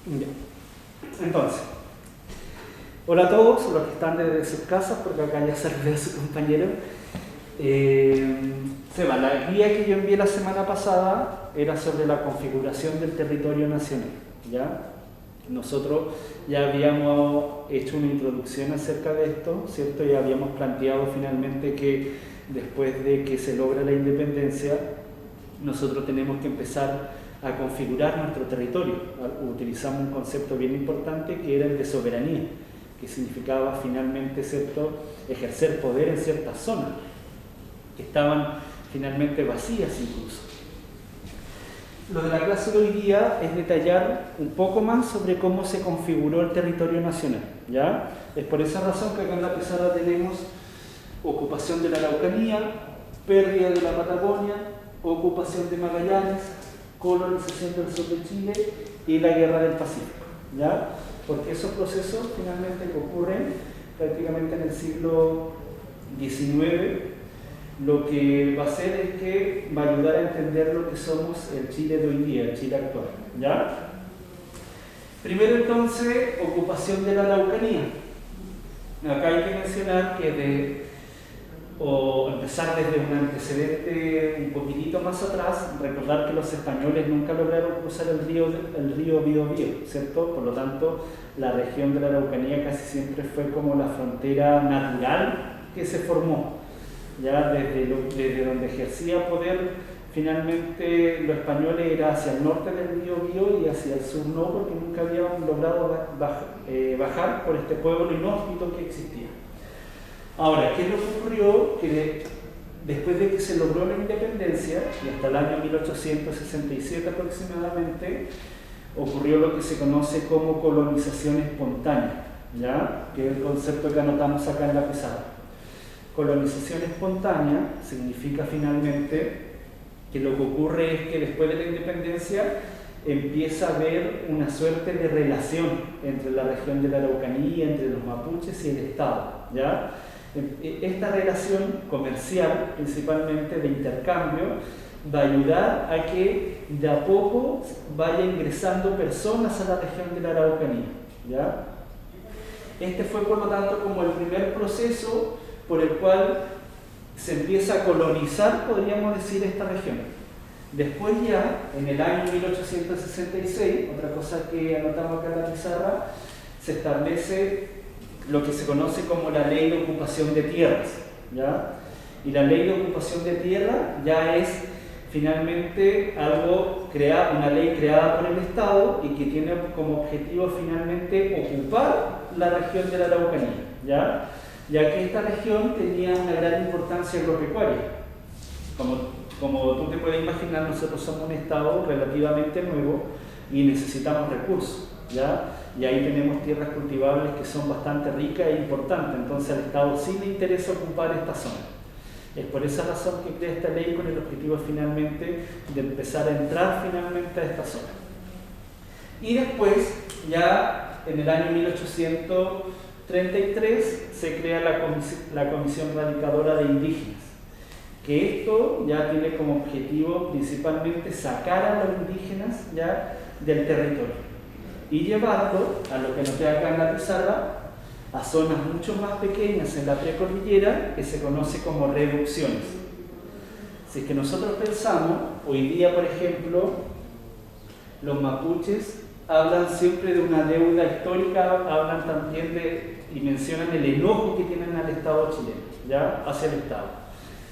Ya. Entonces, hola a todos los que están desde sus casas, porque acá ya saludé a su compañero. Seba, la guía que yo envié la semana pasada era sobre la configuración del territorio nacional, ¿ya? Nosotros ya habíamos hecho una introducción acerca de esto, ¿cierto? Y habíamos planteado finalmente que después de que se logra la independencia, nosotros tenemos que empezar a configurar nuestro territorio. Utilizamos un concepto bien importante que era el de soberanía, que significaba finalmente, ¿cierto?, ejercer poder en ciertas zonas que estaban finalmente vacías incluso. Lo de la clase de hoy día es detallar un poco más sobre cómo se configuró el territorio nacional, ¿ya? Es por esa razón que acá en la pizarra tenemos ocupación de la Araucanía, pérdida de la Patagonia, ocupación de Magallanes, colonización del sur de Chile y la guerra del Pacífico, ¿ya? Porque esos procesos finalmente que ocurren prácticamente en el siglo XIX, lo que va a hacer es que va a ayudar a entender lo que somos el Chile de hoy día, el Chile actual, ¿ya? Primero entonces, ocupación de la Araucanía. Acá hay que mencionar que o empezar desde un antecedente un poquitito más atrás, recordar que los españoles nunca lograron cruzar el río Biobío, ¿cierto? Por lo tanto, la región de la Araucanía casi siempre fue como la frontera natural que se formó, ya desde donde ejercía poder finalmente los españoles era hacia el norte del río Biobío y hacia el sur no, porque nunca habían logrado bajar por este pueblo inhóspito que existía. Ahora, ¿qué es lo que ocurrió? Que después de que se logró la independencia, y hasta el año 1867 aproximadamente, ocurrió lo que se conoce como colonización espontánea, ¿ya? Que es el concepto que anotamos acá en la pizarra. Colonización espontánea significa finalmente que lo que ocurre es que después de la independencia empieza a haber una suerte de relación entre la región de la Araucanía, entre los mapuches y el Estado, ¿ya? Esta relación comercial, principalmente de intercambio, va a ayudar a que de a poco vaya ingresando personas a la región de la Araucanía, ¿ya? Este fue, por lo tanto, como el primer proceso por el cual se empieza a colonizar, podríamos decir, esta región. Después ya, en el año 1866, otra cosa que anotamos acá en la pizarra, se establece lo que se conoce como la Ley de Ocupación de Tierras, ¿ya? Y la Ley de Ocupación de Tierra ya es finalmente una ley creada por el Estado y que tiene como objetivo finalmente ocupar la región de la Araucanía, ¿ya? Ya que esta región tenía una gran importancia agropecuaria. Como tú te puedes imaginar, nosotros somos un Estado relativamente nuevo y necesitamos recursos, ¿ya? Y ahí tenemos tierras cultivables que son bastante ricas e importantes, entonces al Estado sí le interesa ocupar esta zona. Es por esa razón que crea esta ley con el objetivo finalmente de empezar a entrar finalmente a esta zona. Y después, ya en el año 1833, se crea la Comisión Radicadora de Indígenas, que esto ya tiene como objetivo principalmente sacar a los indígenas ya del territorio y llevarlo a lo que noté acá en la pizarra, a zonas mucho más pequeñas en la precordillera que se conoce como reducciones. Si es que nosotros pensamos, hoy día por ejemplo, los mapuches hablan siempre de una deuda histórica, hablan también y mencionan el enojo que tienen al Estado chileno, ¿ya? Hacia el Estado.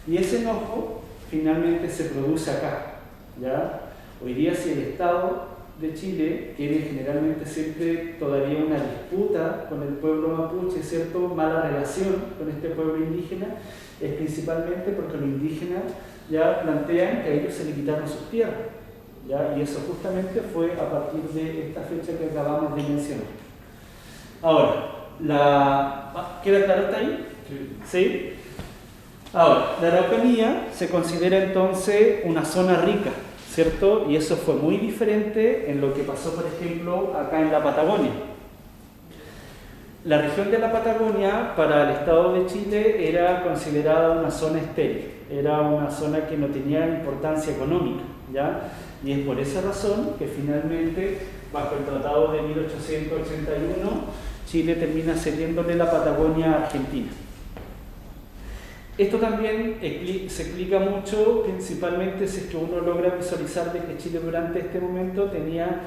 Y ese enojo finalmente se produce acá, ¿ya? Hoy día si el Estado de Chile tiene generalmente siempre todavía una disputa con el pueblo mapuche, ¿cierto? Mala relación con este pueblo indígena, es principalmente porque los indígenas ya plantean que a ellos se le quitaron sus tierras, ¿ya? Y eso justamente fue a partir de esta fecha que acabamos de mencionar. Ahora, ¿queda claro hasta ahí? ¿Sí? Ahora, la Araucanía se considera entonces una zona rica, ¿cierto? Y eso fue muy diferente en lo que pasó, por ejemplo, acá en la Patagonia. La región de la Patagonia para el Estado de Chile era considerada una zona estéril, era una zona que no tenía importancia económica, ¿ya? Y es por esa razón que finalmente, bajo el Tratado de 1881, Chile termina cediéndole la Patagonia a Argentina. Esto también se explica mucho, principalmente si es que uno logra visualizar de que Chile durante este momento tenía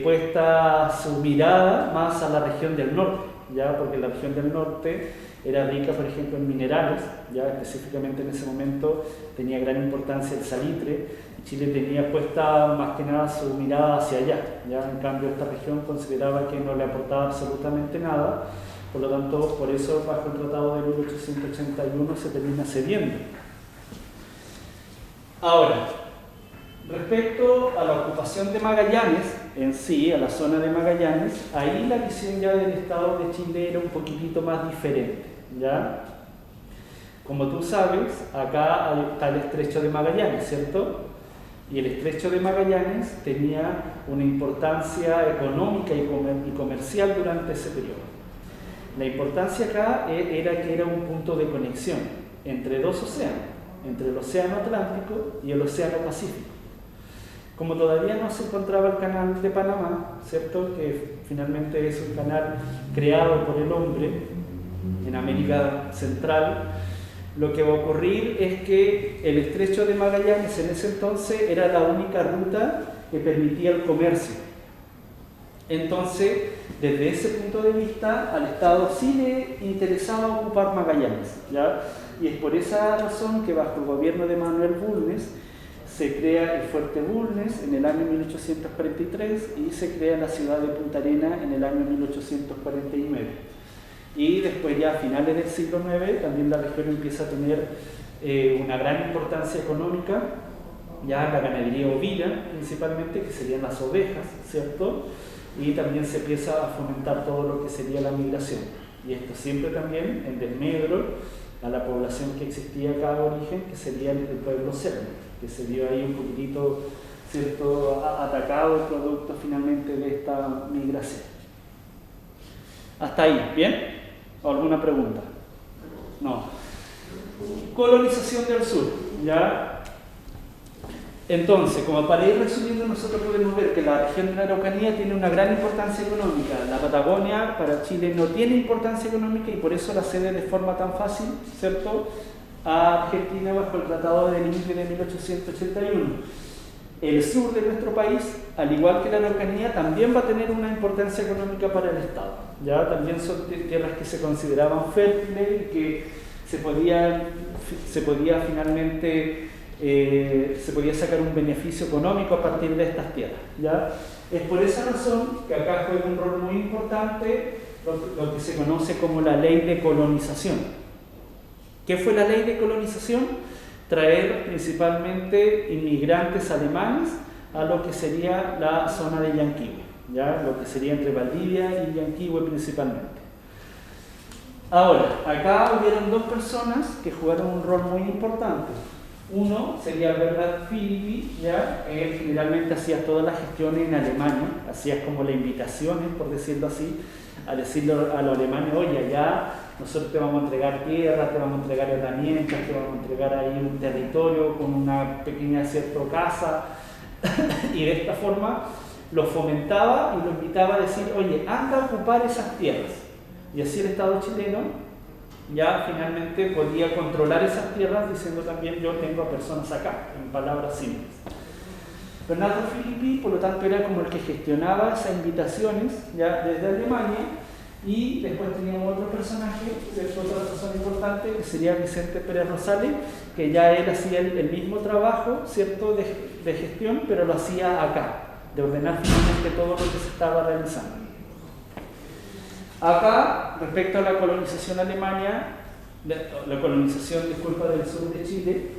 puesta su mirada más a la región del norte, ¿ya? Porque la región del norte era rica, por ejemplo, en minerales, ya específicamente en ese momento tenía gran importancia el salitre, y Chile tenía puesta más que nada su mirada hacia allá, ¿ya? En cambio esta región consideraba que no le aportaba absolutamente nada, por lo tanto, por eso bajo el Tratado de 1881 se termina cediendo. Ahora, respecto a la ocupación de Magallanes, en sí, a la zona de Magallanes, ahí la visión ya del Estado de Chile era un poquitito más diferente, ¿ya? Como tú sabes, acá está el Estrecho de Magallanes, ¿cierto? Y el Estrecho de Magallanes tenía una importancia económica y comercial durante ese periodo. La importancia acá era que era un punto de conexión entre dos océanos, entre el Océano Atlántico y el Océano Pacífico. Como todavía no se encontraba el canal de Panamá, ¿cierto? Que finalmente es un canal creado por el hombre en América Central, lo que va a ocurrir es que el Estrecho de Magallanes en ese entonces era la única ruta que permitía el comercio. Entonces, desde ese punto de vista, al Estado sí le interesaba ocupar Magallanes, ¿ya? Y es por esa razón que bajo el gobierno de Manuel Bulnes se crea el Fuerte Bulnes en el año 1843 y se crea la ciudad de Punta Arenas en el año 1849. Y después ya a finales del siglo IX también la región empieza a tener una gran importancia económica, ya la ganadería ovina principalmente, que serían las ovejas, ¿cierto? Y también se empieza a fomentar todo lo que sería la migración. Y esto siempre también en desmedro a la población que existía acá de origen, que sería el pueblo serbo, que se vio ahí un poquitito, ¿cierto?, atacado producto finalmente de esta migración. Hasta ahí, ¿bien? ¿Alguna pregunta? No. Colonización del sur, ¿ya? Entonces, como para ir resumiendo, nosotros podemos ver que la región de la Araucanía tiene una gran importancia económica. La Patagonia para Chile no tiene importancia económica y por eso la cede de forma tan fácil, ¿cierto?, a Argentina bajo el Tratado de Límite de 1881. El sur de nuestro país, al igual que la Araucanía, también va a tener una importancia económica para el Estado. Ya también son tierras que se consideraban fértiles y que se podía finalmente se podía sacar un beneficio económico a partir de estas tierras, ¿ya? Es por esa razón que acá juega un rol muy importante lo que se conoce como la ley de colonización. ¿Qué fue la ley de colonización? Traer principalmente inmigrantes alemanes a lo que sería la zona de Llanquihue, ¿ya? Lo que sería entre Valdivia y Llanquihue principalmente. Ahora, acá hubieron dos personas que jugaron un rol muy importante. Uno sería Bernhard Philippi, ¿ya? Él generalmente hacía todas las gestiones en Alemania, hacía como las invitaciones, por decirlo así, a decirle a los alemanes: oye, allá nosotros te vamos a entregar tierra, te vamos a entregar herramientas, te vamos a entregar ahí un territorio con una pequeña casa, y de esta forma lo fomentaba y lo invitaba a decir: oye, anda a ocupar esas tierras. Y así el Estado chileno ya finalmente podía controlar esas tierras diciendo también: yo tengo a personas acá, en palabras simples. Bernardo Philippi, por lo tanto, era como el que gestionaba esas invitaciones ya desde Alemania, y después teníamos otro personaje, otra persona importante, que sería Vicente Pérez Rosales, que ya él hacía el mismo trabajo, ¿cierto?, de gestión, pero lo hacía acá, de ordenar finalmente todo lo que se estaba realizando. Acá, respecto a la colonización alemana, la colonización, disculpa, del sur de Chile,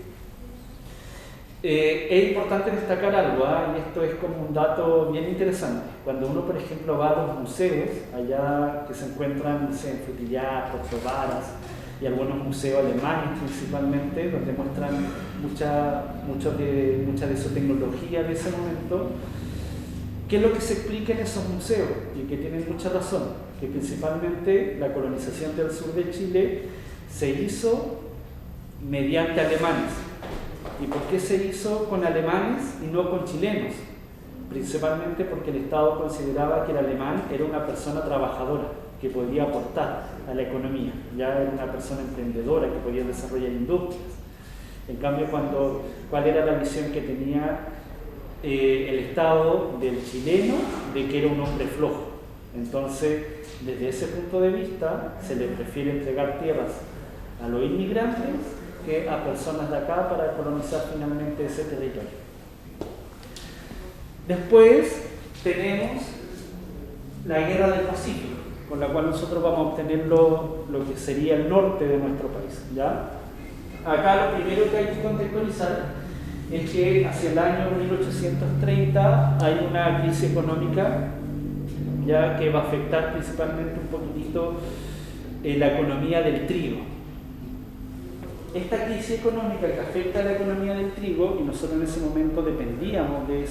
es importante destacar algo, y esto es como un dato bien interesante. Cuando uno, por ejemplo, va a los museos, allá que se encuentran, no sé, en Frutillar, Puerto Varas, y algunos museos alemanes principalmente, donde muestran mucha de su tecnología de ese momento, ¿qué es lo que se explica en esos museos? Y que tienen mucha razón, que principalmente la colonización del sur de Chile se hizo mediante alemanes. ¿Y por qué se hizo con alemanes y no con chilenos? Principalmente porque el Estado consideraba que el alemán era una persona trabajadora que podía aportar a la economía, ya era una persona emprendedora que podía desarrollar industrias. En cambio, ¿cuál era la visión que tenía el Estado del chileno? De que era un hombre flojo. Entonces, desde ese punto de vista, se le prefiere entregar tierras a los inmigrantes que a personas de acá para colonizar finalmente ese territorio. Después tenemos la Guerra del Pacífico, con la cual nosotros vamos a obtener lo que sería el norte de nuestro país, ¿ya? Acá lo primero que hay que contextualizar es que hacia el año 1830 hay una crisis económica, ya que va a afectar principalmente un poquitito la economía del trigo. Esta crisis económica que afecta a la economía del trigo, y nosotros en ese momento dependíamos de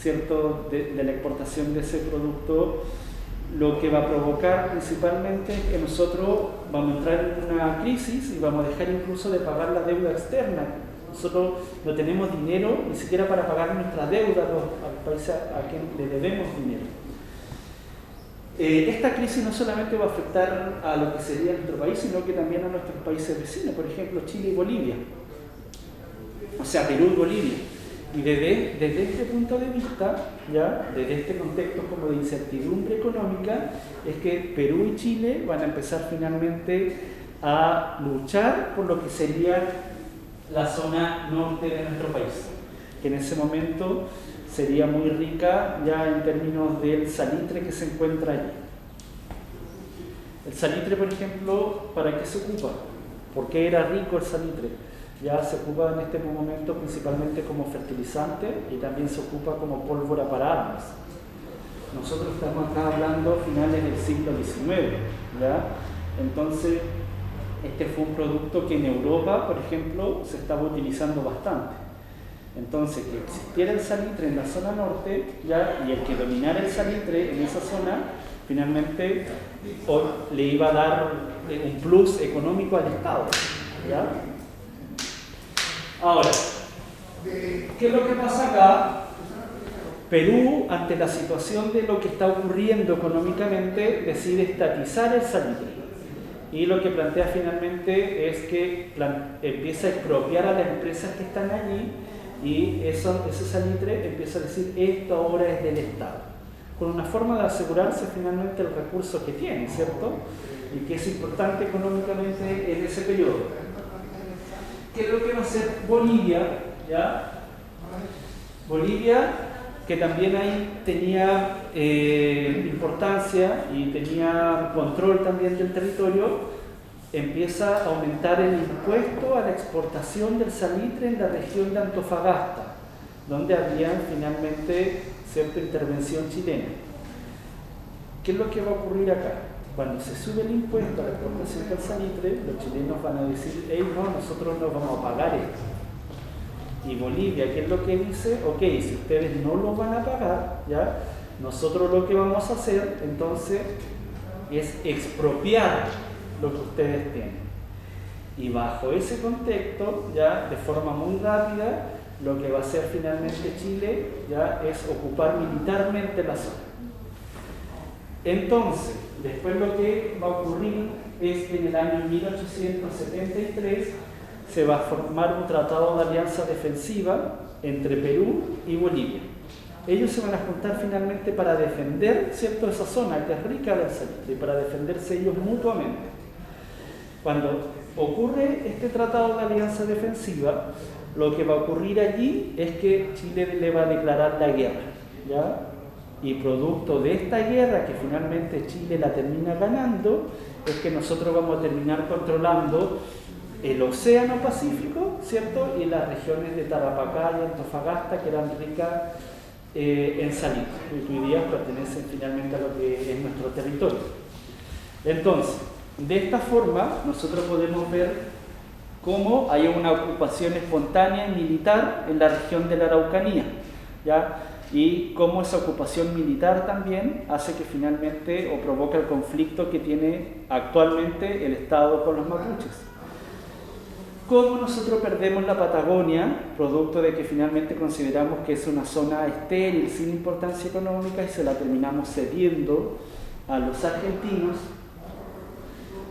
de la exportación de ese producto, lo que va a provocar principalmente es que nosotros vamos a entrar en una crisis y vamos a dejar incluso de pagar la deuda externa. Nosotros no tenemos dinero ni siquiera para pagar nuestras deudas al país a quien le debemos dinero. Esta crisis no solamente va a afectar a lo que sería nuestro país, sino que también a nuestros países vecinos, por ejemplo Chile y Bolivia, o sea Perú y Bolivia. Y desde este punto de vista, ya desde este contexto como de incertidumbre económica, es que Perú y Chile van a empezar finalmente a luchar por lo que sería la zona norte de nuestro país, que en ese momento sería muy rica ya en términos del salitre que se encuentra allí. El salitre, por ejemplo, ¿para qué se ocupa? ¿Por qué era rico el salitre? Ya se ocupa en este momento principalmente como fertilizante y también se ocupa como pólvora para armas. Nosotros estamos acá hablando finales del siglo XIX, ¿ya? Entonces, este fue un producto que en Europa, por ejemplo, se estaba utilizando bastante. Entonces, que existiera el salitre en la zona norte, ¿ya? Y el que dominara el salitre en esa zona, finalmente le iba a dar un plus económico al Estado, ¿ya? Ahora, ¿qué es lo que pasa acá? Perú, ante la situación de lo que está ocurriendo económicamente, decide estatizar el salitre. Y lo que plantea finalmente es que empieza a expropiar a las empresas que están allí y ese salitre empieza a decir, esto ahora es del Estado. Con una forma de asegurarse finalmente el recurso que tiene, ¿cierto? Y que es importante económicamente en ese periodo. ¿Qué es lo que va a hacer Bolivia? ¿Ya? Bolivia, que también ahí tenía importancia y tenía control también del territorio, empieza a aumentar el impuesto a la exportación del salitre en la región de Antofagasta, donde había finalmente cierta intervención chilena. ¿Qué es lo que va a ocurrir acá? Cuando se sube el impuesto a la exportación del salitre, los chilenos van a decir, hey, no, nosotros no vamos a pagar esto. Y Bolivia, ¿qué es lo que dice? Ok, si ustedes no lo van a pagar, ¿ya? Nosotros lo que vamos a hacer, entonces, es expropiar lo que ustedes tienen. Y bajo ese contexto, ya de forma muy rápida, lo que va a hacer finalmente Chile, ya es ocupar militarmente la zona. Entonces, después lo que va a ocurrir es que en el año 1873 se va a formar un tratado de alianza defensiva entre Perú y Bolivia. Ellos se van a juntar finalmente para defender, ¿cierto?, esa zona que es rica del salitre, para defenderse ellos mutuamente. Cuando ocurre este tratado de alianza defensiva, lo que va a ocurrir allí es que Chile le va a declarar la guerra, ¿ya? Y producto de esta guerra, que finalmente Chile la termina ganando, es que nosotros vamos a terminar controlando el Océano Pacífico, ¿cierto? Y las regiones de Tarapacá y Antofagasta, que eran ricas en salitre, y que hoy día pertenecen finalmente a lo que es nuestro territorio. Entonces, de esta forma, nosotros podemos ver cómo hay una ocupación espontánea y militar en la región de la Araucanía, ¿ya? Y cómo esa ocupación militar también hace que finalmente o provoca el conflicto que tiene actualmente el Estado con los mapuches. ¿Cómo nosotros perdemos la Patagonia, producto de que finalmente consideramos que es una zona estéril, sin importancia económica, y se la terminamos cediendo a los argentinos?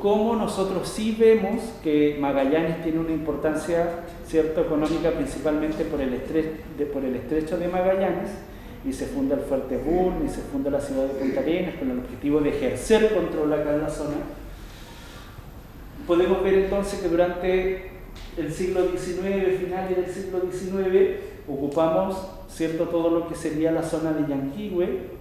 ¿Cómo nosotros sí vemos que Magallanes tiene una importancia, cierto, económica, principalmente por el estrecho de Magallanes, y se funda el Fuerte Bulnes, y se funda la ciudad de Punta Arenas con el objetivo de ejercer control acá en la zona? Podemos ver entonces que durante el siglo XIX, finales del siglo XIX, ocupamos, cierto, todo lo que sería la zona de Yanquihue,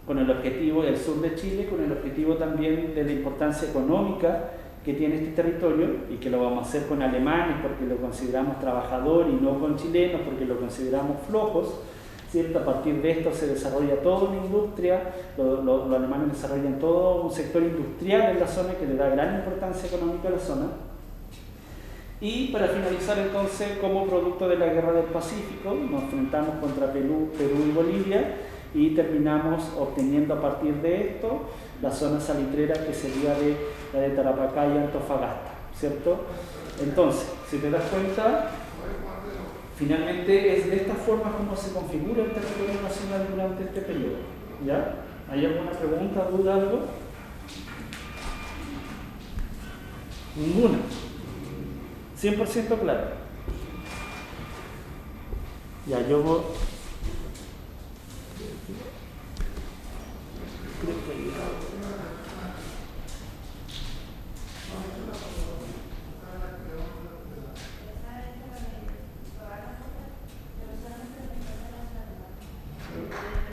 con el objetivo del sur de Chile, con el objetivo también de la importancia económica que tiene este territorio, y que lo vamos a hacer con alemanes porque lo consideramos trabajador y no con chilenos porque lo consideramos flojos, ¿cierto? A partir de esto se desarrolla toda una industria, los alemanes desarrollan todo un sector industrial en la zona que le da gran importancia económica a la zona. Y para finalizar entonces, como producto de la Guerra del Pacífico, nos enfrentamos contra Perú y Bolivia, y terminamos obteniendo a partir de esto la zona salitrera que sería la de Tarapacá y Antofagasta, ¿cierto? Entonces, si te das cuenta, finalmente es de esta forma como se configura el territorio nacional durante este periodo, ¿ya? ¿Hay alguna pregunta, duda, algo? Ninguna. 100% claro. Ya, yo voy...